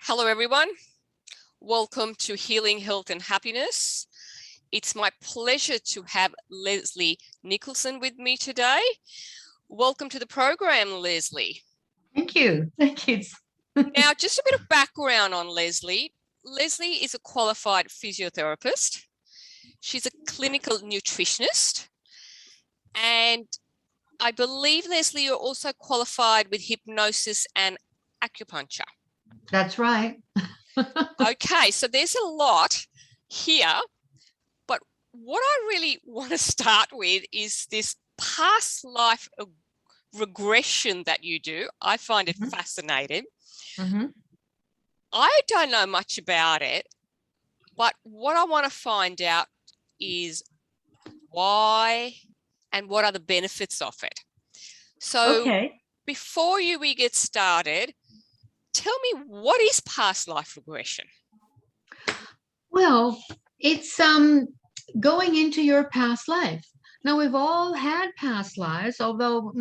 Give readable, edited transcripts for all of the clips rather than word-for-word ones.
Hello, everyone. Welcome to Healing, Health and Happiness. It's my pleasure to have Lesley Nicholson with me today. Welcome to the program, Lesley. Thank you. Thank you. Now, just a bit of background on Lesley. Lesley is a qualified physiotherapist. She's a clinical nutritionist. And I believe, Lesley, you're also qualified with hypnosis and acupuncture. That's right. Okay, so there's a lot here, but what I really want to start with is this past life regression that you do. I find it fascinating. I don't know much about it, but what I want to find out is why and what are the benefits of it. So before we get started, tell me, what is past life regression? Well, it's going into your past life. Now, we've all had past lives, although,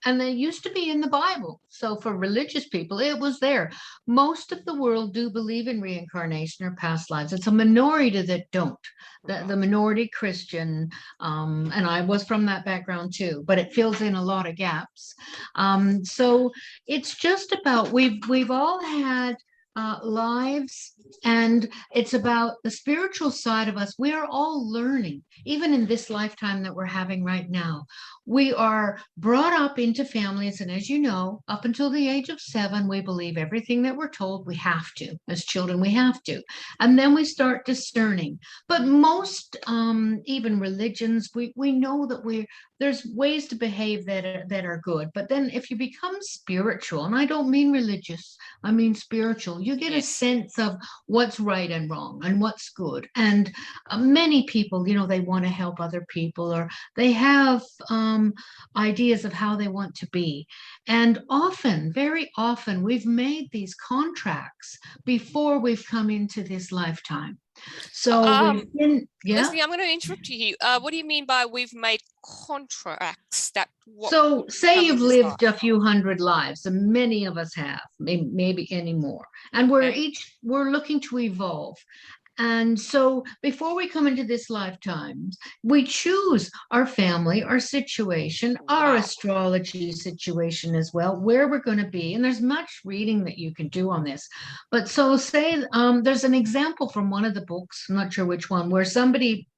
and they used to be in the Bible. So for religious people, it was there. Most of the world do believe in reincarnation or past lives. It's a minority that don't. The minority Christian, and I was from that background too, but it fills in a lot of gaps. So it's just about, we've all had lives, and it's about the spiritual side of us. We are all learning, even in this lifetime that we're having right now. We are brought up into families, and as you know, up until the age of 7, we believe everything that we're told. We have to, as children, we have to, and then we start discerning. But most, even religions, we know that there's ways to behave that are good. But then if you become spiritual, and I don't mean religious, I mean spiritual, you get a sense of what's right and wrong and what's good. And many people, they want to help other people, or they have ideas of how they want to be. And often, very often, we've made these contracts before we've come into this lifetime. So Lesley, I'm going to interrupt you here. What do you mean by we've made contracts? So say you've lived a few hundred lives, and many of us have, maybe any more, and we're looking to evolve. And so before we come into this lifetime, we choose our family, our situation, our astrology situation as well, where we're going to be. And there's much reading that you can do on this. But so say there's an example from one of the books, I'm not sure which one, where somebody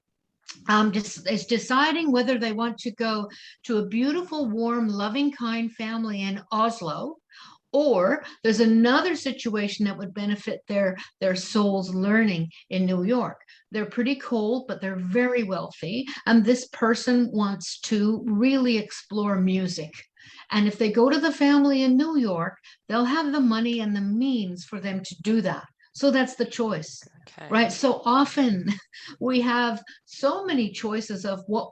is deciding whether they want to go to a beautiful, warm, loving, kind family in Oslo, or there's another situation that would benefit their soul's learning in New York. They're pretty cold, but they're very wealthy. And this person wants to really explore music. And if they go to the family in New York, they'll have the money and the means for them to do that. So that's the choice, right? So often we have so many choices of what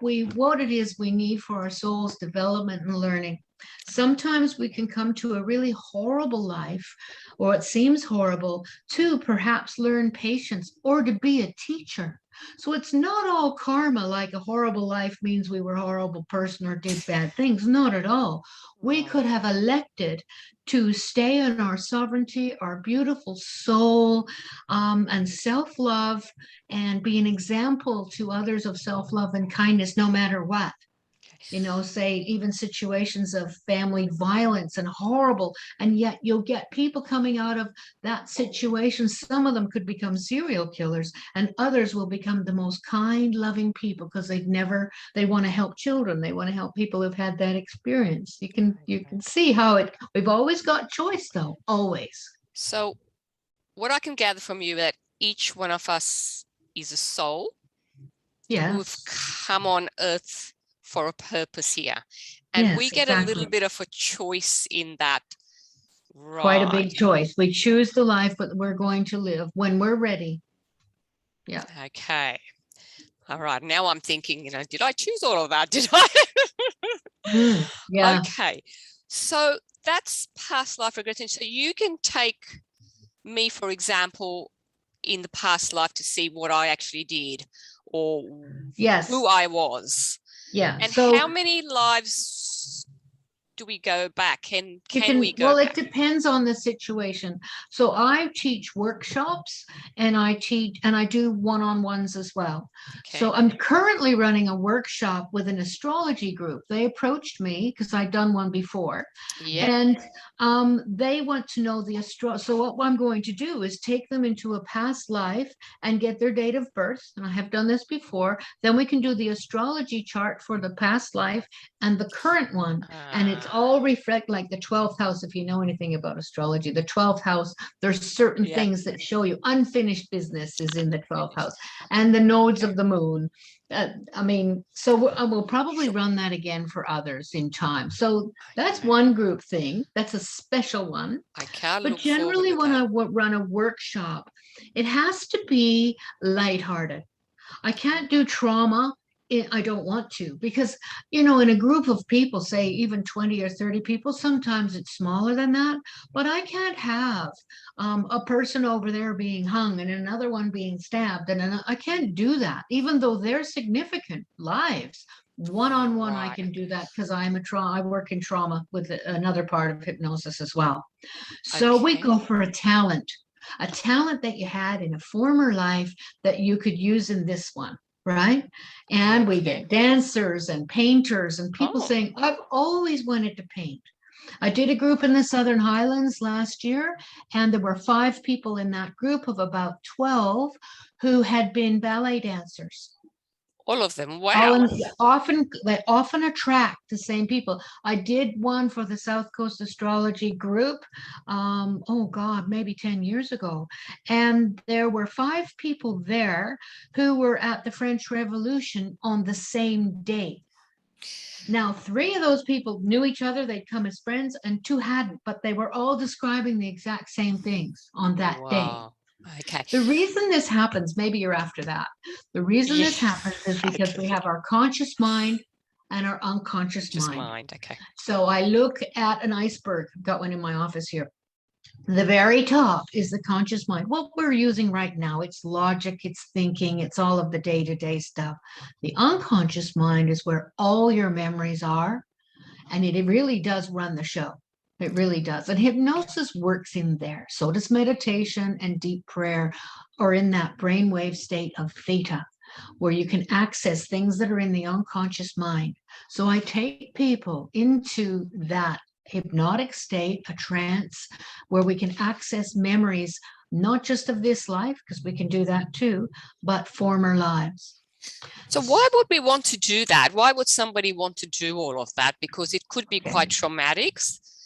it is we need for our soul's development and learning. Sometimes we can come to a really horrible life, or it seems horrible, to perhaps learn patience or to be a teacher. So it's not all karma, like a horrible life means we were a horrible person or did bad things. Not at all. We could have elected to stay in our sovereignty, our beautiful soul, and self-love, and be an example to others of self-love and kindness, no matter what. Say even situations of family violence and horrible, and yet you'll get people coming out of that situation. Some of them could become serial killers, and others will become the most kind, loving people because they want to help children. They want to help people who've had that experience. You can see how we've always got choice, though, always. So what I can gather from you, that each one of us is a soul who've come on earth for a purpose here, and we get a little bit of a choice in that. Quite a big choice. We choose the life that we're going to live when we're ready. Okay. All right. Now I'm thinking, did I choose all of that? Did I? Okay. So that's past life regression. So you can take me, for example, in the past life to see what I actually did, or who I was. Yeah. And how many lives do we go back? Can we go well, back? it depends on the situation. So I teach workshops and I do one-on-ones as well. Okay. So I'm currently running a workshop with an astrology group. They approached me because I'd done one before. Yep. And they want to know the so what I'm going to do is take them into a past life and get their date of birth. And I have done this before. Then we can do the astrology chart for the past life and the current one. And it's all reflect like the 12th house. If you know anything about astrology, the 12th house, there's certain things that show you unfinished business is in the 12th house, and the nodes of the moon. I mean, so we'll probably run that again for others in time. So that's one group thing. That's a special one. But generally, when I run a workshop, it has to be lighthearted. I can't do trauma. I don't want to, because, in a group of people, say even 20 or 30 people, sometimes it's smaller than that, but I can't have a person over there being hung and another one being stabbed. And I can't do that, even though they're significant lives. One-on-one, I can do that because I work in trauma with another part of hypnosis as well. So we go for a talent that you had in a former life that you could use in this one. Right. And we get dancers and painters and people saying, I've always wanted to paint. I did a group in the Southern Highlands last year, and there were 5 people in that group of about 12 who had been ballet dancers. All of them. Wow. They often attract the same people. I did one for the South Coast Astrology group, maybe 10 years ago. And there were 5 people there who were at the French Revolution on the same day. Now, 3 of those people knew each other. They'd come as friends, and 2 hadn't, but they were all describing the exact same things on that day. Okay. The reason this happens, maybe you're after that. The reason this happens is because we have our conscious mind and our unconscious mind. Okay. So I look at an iceberg. I've got one in my office here. The very top is the conscious mind. What we're using right now, it's logic, it's thinking, it's all of the day-to-day stuff. The unconscious mind is where all your memories are, and it really does run the show. It really does. And hypnosis works in there. So does meditation and deep prayer, or in that brainwave state of theta, where you can access things that are in the unconscious mind. So I take people into that hypnotic state, a trance, where we can access memories, not just of this life, because we can do that too, but former lives. So why would we want to do that? Why would somebody want to do all of that? Because it could be quite traumatic.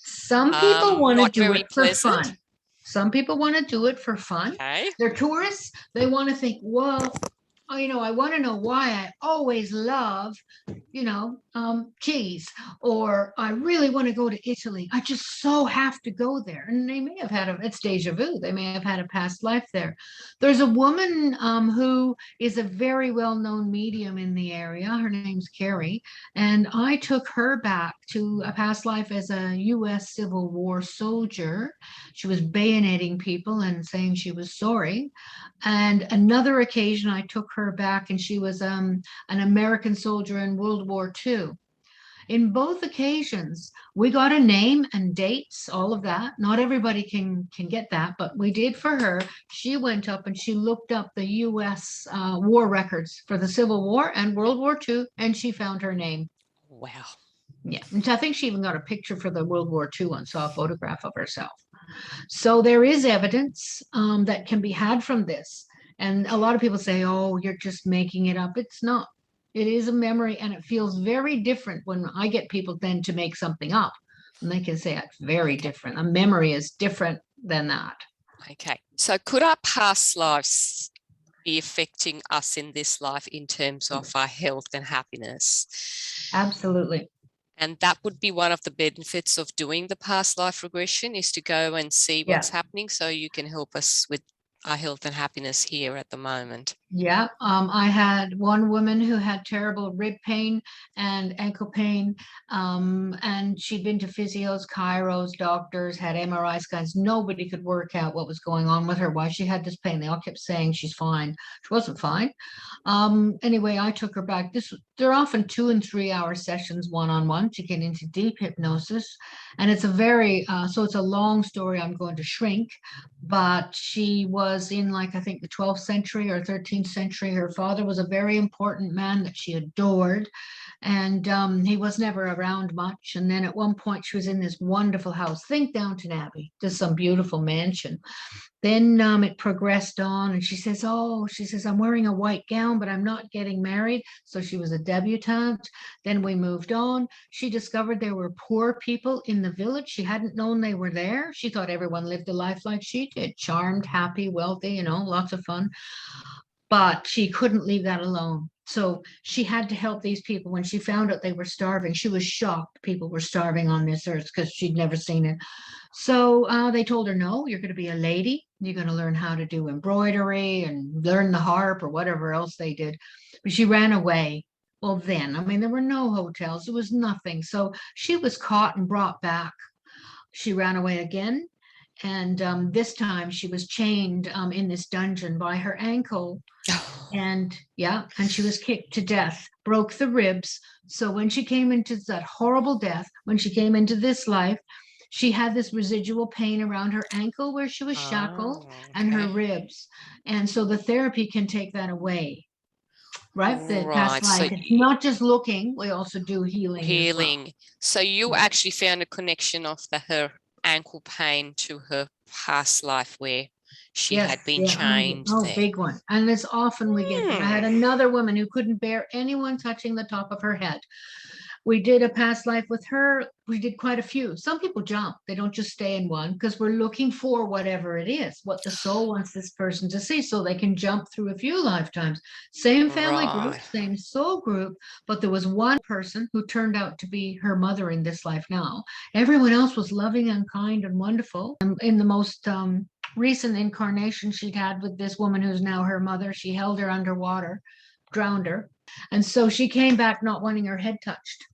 Some people want to do it for fun. Some people want to do it for fun. They're tourists. They want to think, well, I want to know why I always love, cheese, or I really want to go to Italy. I just so have to go there. And they may have it's deja vu. They may have had a past life there. There's a woman who is a very well-known medium in the area. Her name's Carrie. And I took her back to a past life as a U.S. Civil War soldier. She was bayoneting people and saying she was sorry. And another occasion, I took her back, and she was an American soldier in World War II. In both occasions, we got a name and dates, all of that. Not everybody can get that, but we did for her. She went up and she looked up the U.S. War records for the Civil War and World War II, and she found her name. Wow. Yeah, and I think she even got a picture for the World War II one, saw a photograph of herself. So there is evidence that can be had from this. And a lot of people say, oh, you're just making it up. It's not. It is a memory, and it feels very different when I get people then to make something up. And they can say it's very different. A memory is different than that. Okay. So could our past lives be affecting us in this life in terms of our health and happiness? Absolutely. And that would be one of the benefits of doing the past life regression, is to go and see what's happening, so you can help us with our health and happiness here at the moment. Yeah, I had one woman who had terrible rib pain and ankle pain, and she'd been to physios, chiros, doctors, had MRI scans. Nobody could work out what was going on with her, why she had this pain. They all kept saying she's fine. She wasn't fine. Anyway, I took her back. They're often 2 and 3 hour sessions one-on-one to get into deep hypnosis, and it's a very so it's a long story. I'm going to shrink, but she was in, like, I think the 12th century or 13th century. Her father was a very important man that she adored, and he was never around much. And then at one point she was in this wonderful house, think Downton Abbey, just some beautiful mansion. Then it progressed on, and she says, "Oh, she says, I'm wearing a white gown, but I'm not getting married." So she was a debutante. Then we moved on. She discovered there were poor people in the village. She hadn't known they were there. She thought everyone lived a life like she did, charmed, happy, wealthy, lots of fun. But she couldn't leave that alone. So she had to help these people. When she found out they were starving, she was shocked people were starving on this earth because she'd never seen it. So they told her, no, you're going to be a lady. You're going to learn how to do embroidery and learn the harp or whatever else they did. But she ran away. Well, then, I mean, there were no hotels. There was nothing. So she was caught and brought back. She ran away again. And this time she was chained in this dungeon by her ankle. And yeah, and she was kicked to death, broke the ribs. So when she came into that horrible death, when she came into this life, she had this residual pain around her ankle where she was shackled, and her ribs. And so the therapy can take that away, right? The past life. It's not just looking, we also do healing. Healing. So you actually found a connection of her ankle pain to her past life where she had been chained. Big one. And it's often we get I had another woman who couldn't bear anyone touching the top of her head. We did a past life with her. We did quite a few. Some people jump. They don't just stay in one because we're looking for whatever it is, what the soul wants this person to see, so they can jump through a few lifetimes. Same family group, same soul group, but there was one person who turned out to be her mother in this life now. Everyone else was loving and kind and wonderful. In the most recent incarnation she'd had with this woman who's now her mother, she held her underwater, drowned her. And so she came back not wanting her head touched.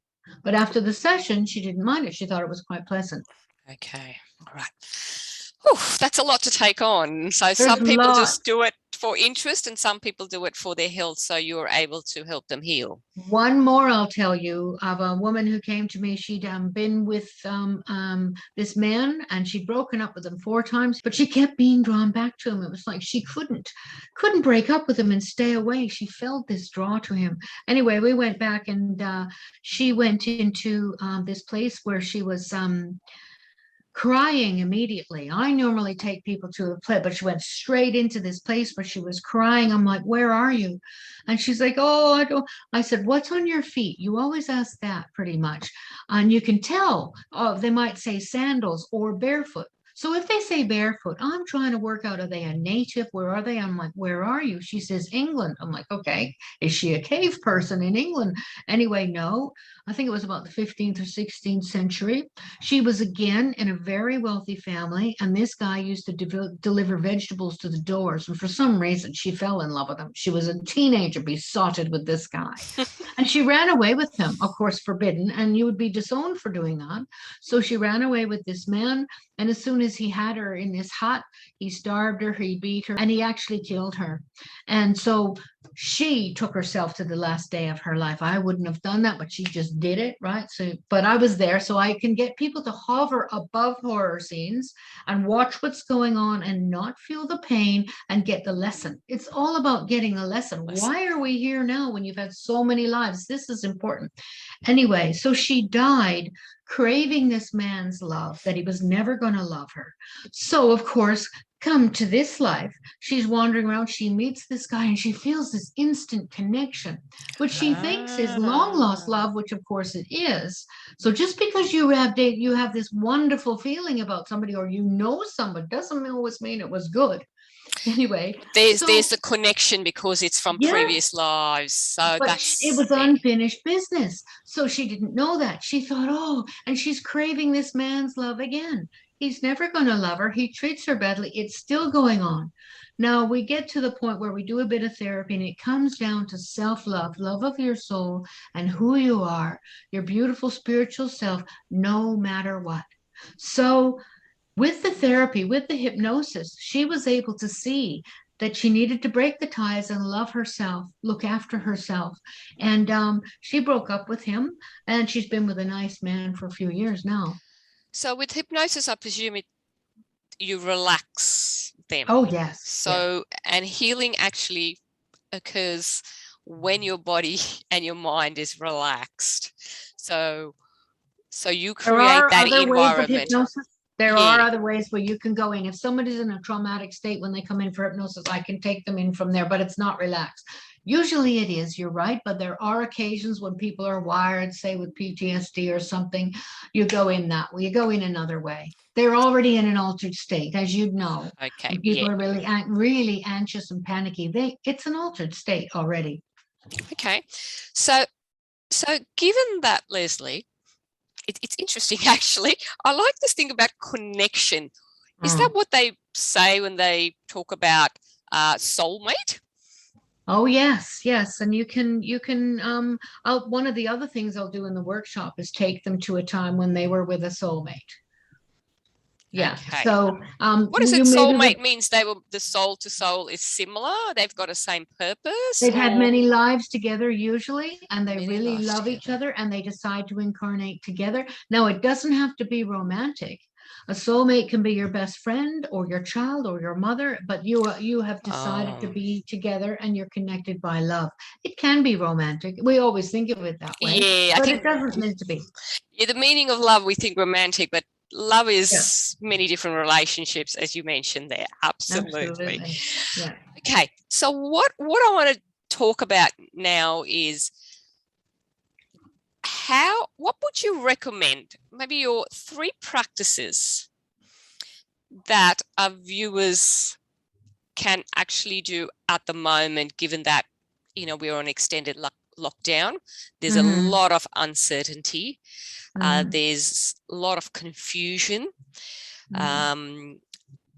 But after the session, she didn't mind it. She thought it was quite pleasant. Okay. All right. Whew, that's a lot to take on. So some people just do it for interest and some people do it for their health. So you're able to help them heal. One more I'll tell you of a woman who came to me. She'd been with this man, and she'd broken up with him 4 times, but she kept being drawn back to him. It was like she couldn't break up with him and stay away. She felt this draw to him. Anyway, we went back, and she went into this place where she was crying immediately. I normally take people to a place, but she went straight into this place where she was crying. I'm like, where are you? And she's like, oh, I don't. I said, what's on your feet? You always ask that pretty much. And you can tell, they might say sandals or barefoot. So if they say barefoot, I'm trying to work out, are they a native? Where are they? I'm like, where are you? She says, England. I'm like, okay, is she a cave person in England? Anyway, no, I think it was about the 15th or 16th century. She was again in a very wealthy family, and this guy used to deliver vegetables to the doors. And for some reason, she fell in love with him. She was a teenager besotted with this guy. And she ran away with him, of course, forbidden, and you would be disowned for doing that. So she ran away with this man. And as soon as he had her in this hut, he starved her, he beat her, and he actually killed her. And so she took herself to the last day of her life. I wouldn't have done that, but she just did it, right? So, but I was there, so I can get people to hover above horror scenes and watch what's going on and not feel the pain and get the lesson. It's all about getting a lesson. Why are we here now when you've had so many lives? This is important. Anyway, so she died craving this man's love, that he was never going to love her. So, of course, come to this life, she's wandering around, she meets this guy, and she feels this instant connection, which she thinks is long lost love, which of course it is. So just because you have this wonderful feeling about somebody, or somebody, doesn't always mean it was good. Anyway, there's a connection because it's from previous lives. So it was unfinished business. So she didn't know that. She thought, and she's craving this man's love again. He's never going to love her. He treats her badly. It's still going on. Now we get to the point where we do a bit of therapy and it comes down to self-love, love of your soul and who you are, your beautiful spiritual self, no matter what. So with the therapy, with the hypnosis, she was able to see that she needed to break the ties and love herself, look after herself. And she broke up with him and she's been with a nice man for a few years now. So with hypnosis, I presume you relax them. Oh, yes. So, and healing actually occurs when your body and your mind is relaxed. So you create that environment. There are other ways where you can go in. If somebody's in a traumatic state when they come in for hypnosis, I can take them in from there, but it's not relaxed. Usually it is, you're right, but there are occasions when people are wired, say with PTSD or something, you go in that way, you go in another way. They're already in an altered state, as you'd know. Okay. When people are really anxious and panicky, it's an altered state already. Okay. So given that, Lesley, it's interesting, actually. I like this thing about connection. Is that what they say when they talk about soulmate? Oh, yes. And you can one of the other things I'll do in the workshop is take them to a time when they were with a soulmate. Yeah. Okay. So what does it soulmate means? They were, the soul to soul is similar. They've got a same purpose. They've had many lives together usually, and they really love each other and they decide to incarnate together. Now, it doesn't have to be romantic. A soulmate can be your best friend or your child or your mother, but you have decided to be together and you're connected by love. It can be romantic. We always think of it that way, but it doesn't meant to be. Yeah, the meaning of love, we think romantic, but love is many different relationships, as you mentioned there. Absolutely. Yeah. Okay, so what I want to talk about now is what would you recommend, maybe your 3 practices that our viewers can actually do at the moment, given that, we're on extended lockdown. There's a lot of uncertainty. There's a lot of confusion. And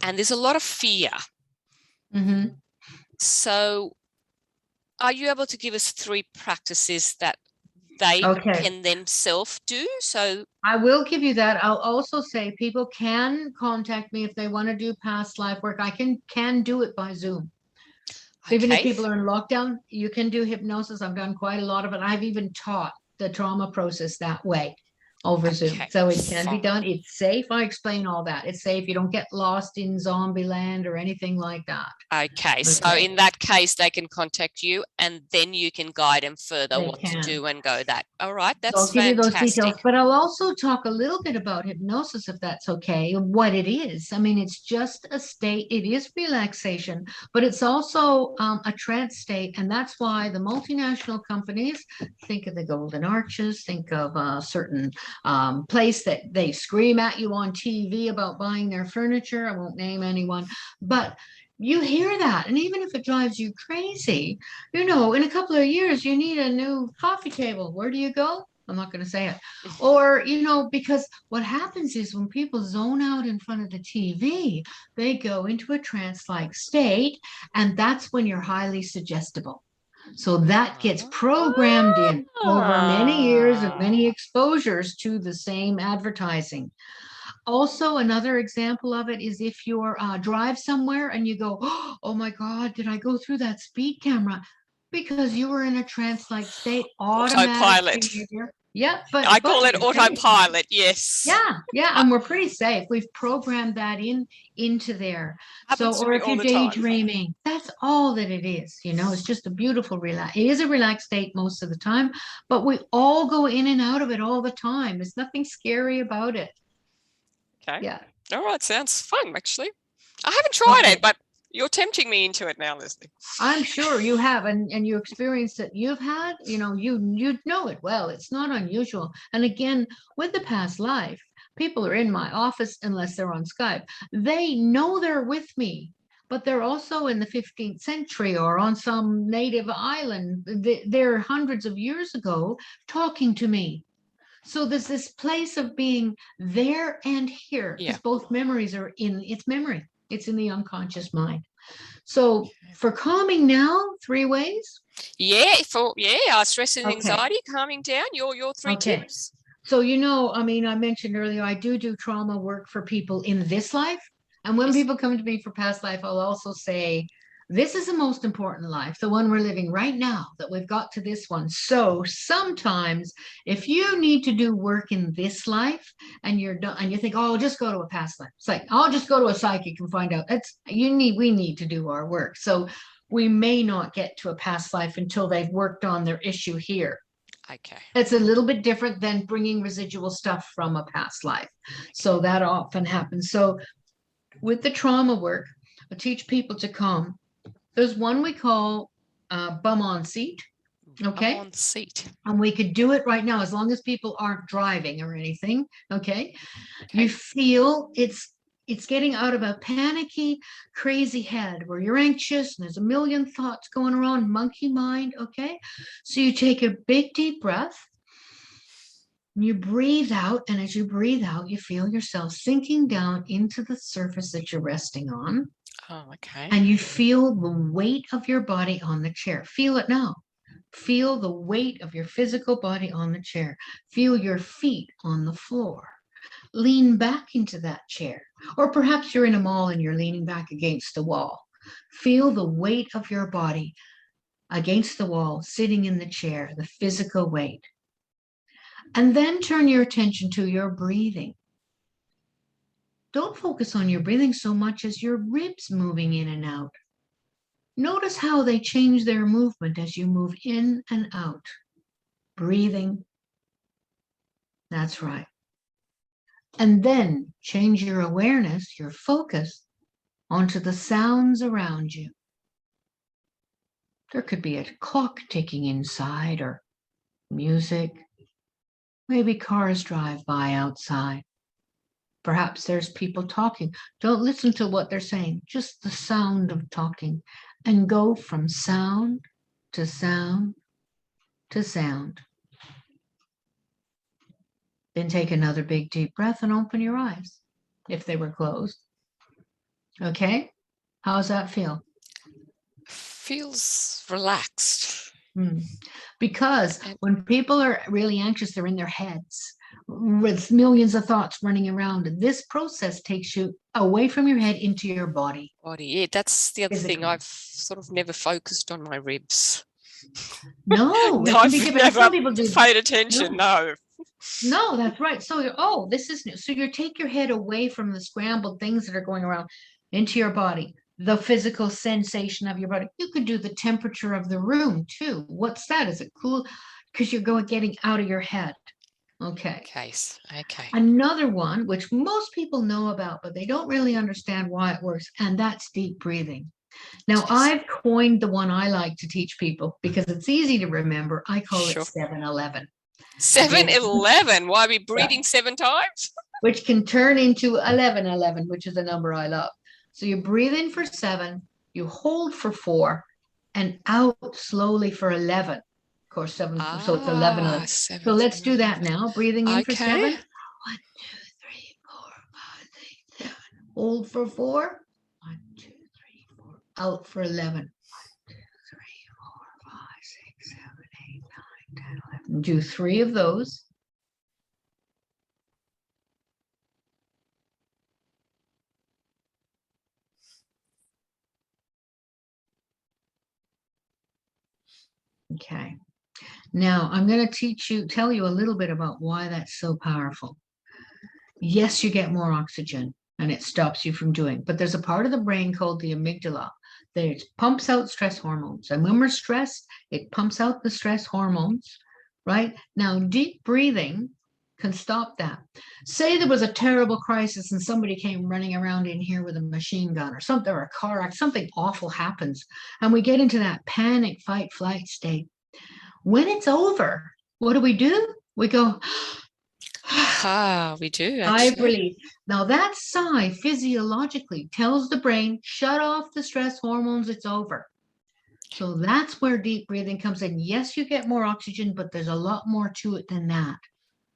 there's a lot of fear. So are you able to give us 3 practices that they can themselves do? So I will give you that. I'll also say people can contact me if they want to do past life work. I can do it by Zoom. Okay. Even if people are in lockdown, you can do hypnosis. I've done quite a lot of it. I've even taught the trauma process that way over Zoom. So it can be done. It's safe. I explain all that. It's safe. You don't get lost in zombie land or anything like that. Okay. So in that case, they can contact you and then you can guide them further to do and go that. All right. That's I'll give you those details, but I'll also talk a little bit about hypnosis, if that's okay, what it is. I mean, it's just a state. It is relaxation, but it's also a trance state. And that's why the multinational companies, think of the Golden Arches, think of a certain place that they scream at you on TV about buying their furniture. I won't name anyone, but you hear that. And even if it drives you crazy, in a couple of years, you need a new coffee table. Where do you go? I'm not going to say it. Or, because what happens is when people zone out in front of the TV, they go into a trance-like state, and that's when you're highly suggestible. So that gets programmed in over many years and many exposures to the same advertising. Also, another example of it is if you drive somewhere and you go, oh my God, did I go through that speed camera? Because you were in a trance-like state, autopilot. Yeah, but I call it autopilot. Yes. Yeah, and we're pretty safe. We've programmed that into there. Or if you're daydreaming, that's all that it is. It's just a beautiful relax. It is a relaxed state most of the time, but we all go in and out of it all the time. There's nothing scary about it. Okay. Yeah. All right. Sounds fun, actually. I haven't tried it, but you're tempting me into it now, Lesley. I'm sure you have, and you experience that you've had, you know it well. It's not unusual. And again, with the past life, people are in my office unless they're on Skype. They know they're with me, but they're also in the 15th century or on some native island. They're hundreds of years ago talking to me. So there's this place of being there and here, because both memories are in its memory. It's in the unconscious mind. So for calming now, 3 ways. Yeah, stress and anxiety, calming down, your 3 tips. So, I mean, I mentioned earlier, I do trauma work for people in this life. And when people come to me for past life, I'll also say, this is the most important life, the one we're living right now, that we've got to this one. So sometimes if you need to do work in this life and you're done and you think, oh, I'll just go to a past life. It's like, I'll just go to a psychic and find out. We need to do our work. So we may not get to a past life until they've worked on their issue here. Okay. It's a little bit different than bringing residual stuff from a past life. So that often happens. So with the trauma work, I teach people to come. There's one we call bum on seat. Okay. Bum on seat. And we could do it right now as long as people aren't driving or anything. Okay. You feel it's getting out of a panicky, crazy head where you're anxious and there's a million thoughts going around, monkey mind. Okay. So you take a big, deep breath. You breathe out. And as you breathe out, you feel yourself sinking down into the surface that you're resting on. Oh, okay. And you feel the weight of your body on the chair. Feel it now. Feel the weight of your physical body on the chair. Feel your feet on the floor. Lean back into that chair. Or perhaps you're in a mall and you're leaning back against the wall. Feel the weight of your body against the wall, sitting in the chair, the physical weight. And then turn your attention to your breathing. Don't focus on your breathing so much as your ribs moving in and out. Notice how they change their movement as you move in and out. Breathing. That's right. And then change your awareness, your focus, onto the sounds around you. There could be a clock ticking inside or music. Maybe cars drive by outside. Perhaps there's people talking. Don't listen to what they're saying, just the sound of talking, and go from sound to sound to sound. Then take another big, deep breath and open your eyes if they were closed. Okay? How does that feel? Feels relaxed. Because when people are really anxious, they're in their heads with millions of thoughts running around. This process takes you away from your head into your body. Yeah, that's the other thing. I've sort of never focused on my ribs. No, I've never paid attention. No, that's right. So, this is new. So you take your head away from the scrambled things that are going around into your body, the physical sensation of your body. You could do the temperature of the room too. What's that? Is it cool? Because you're getting out of your head. Okay. Okay. Another one, which most people know about, but they don't really understand why it works, and that's deep breathing. Now, I've coined the one I like to teach people because it's easy to remember. I call it 7-11. 7-11? Why are we breathing 7 times? Which can turn into 11-11, which is a number I love. So you breathe in for 7, you hold for 4, and out slowly for 11. Of course, 7, so it's 11. So let's do that now. Breathing in for 7. 1, 2, 3, 4, 5, 6, 7. Hold for 4. 1, 2, 3, 4. Out for 11. 1, 2, 3, 4, 5, 6, 7, 8, 9, 10, 11. Do 3 of those. Okay. Now I'm going to tell you a little bit about why that's so powerful. Yes, you get more oxygen and it stops you from doing, but there's a part of the brain called the amygdala that pumps out stress hormones. And when we're stressed, it pumps out the stress hormones, right? Now, deep breathing can stop that. Say there was a terrible crisis and somebody came running around in here with a machine gun or something, or a car accident, something awful happens, and we get into that panic, fight, flight state. When it's over, what do? We go, we do. I relief. Now that sigh physiologically tells the brain, shut off the stress hormones, it's over. So that's where deep breathing comes in. Yes, you get more oxygen, but there's a lot more to it than that.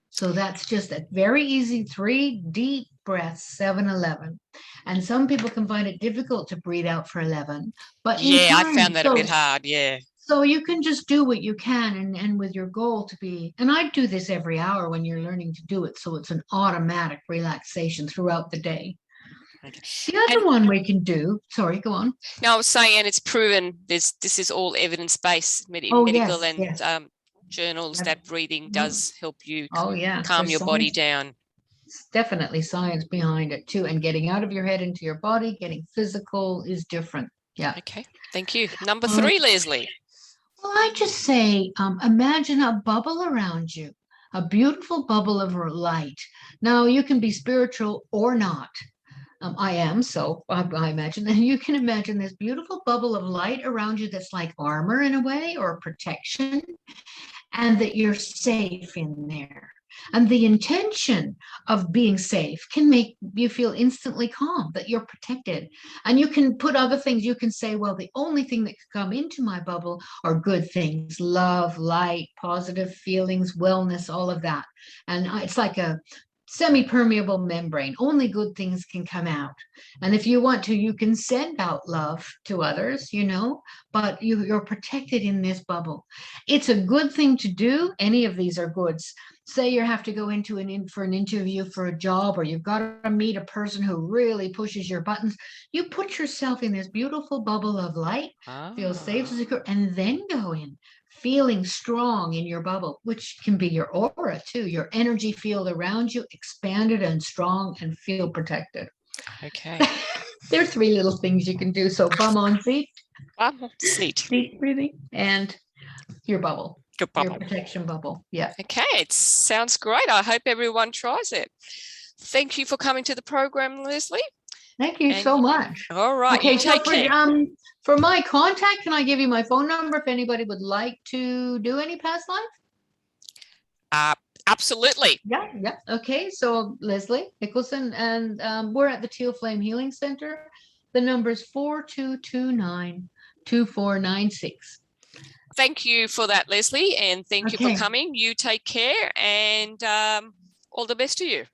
So that's just a very easy 3 deep breaths, 7-11. And some people can find it difficult to breathe out for 11. But I found that a bit hard. Yeah. So you can just do what you can, and with your goal to be, and I do this every hour when you're learning to do it. So it's an automatic relaxation throughout the day. Okay. The other one we can do, sorry, go on. No, I was saying, and it's proven this is all evidence-based, medical and journals that breathing does help you calm your body down. It's definitely science behind it too. And getting out of your head into your body, getting physical is different. Yeah. Okay. Thank you. Number 3, Lesley. Well, I just say, imagine a bubble around you, a beautiful bubble of light. Now, you can be spiritual or not. I am, so I imagine that you can imagine this beautiful bubble of light around you that's like armor in a way, or protection, and that you're safe in there. And the intention of being safe can make you feel instantly calm, that you're protected. And you can put other things. You can say, well, the only thing that could come into my bubble are good things, love, light, positive feelings, wellness, all of that. And it's like a semi-permeable membrane. Only good things can come out. And if you want to, you can send out love to others, but you're protected in this bubble. It's a good thing to do. Any of these are goods. Say you have to go for an interview for a job, or you've got to meet a person who really pushes your buttons. You put yourself in this beautiful bubble of light, feel safe and secure, and then go in feeling strong in your bubble, which can be your aura too, your energy field around you, expanded and strong, and feel protected. Okay. There are 3 little things you can do. So bum on seat. Bum on seat. Deep breathing. And your bubble. Your protection bubble. Yeah. Okay. It sounds great. I hope everyone tries it. Thank you for coming to the program, Lesley. Thank you so much. All right. Okay, so for my contact, can I give you my phone number if anybody would like to do any past life? Absolutely. Yeah. Okay, so Lesley Nicholson, and we're at the Teal Flame Healing Center. The number is 4229-2496. Thank you for that, Lesley, and thank you for coming. You take care, and all the best to you.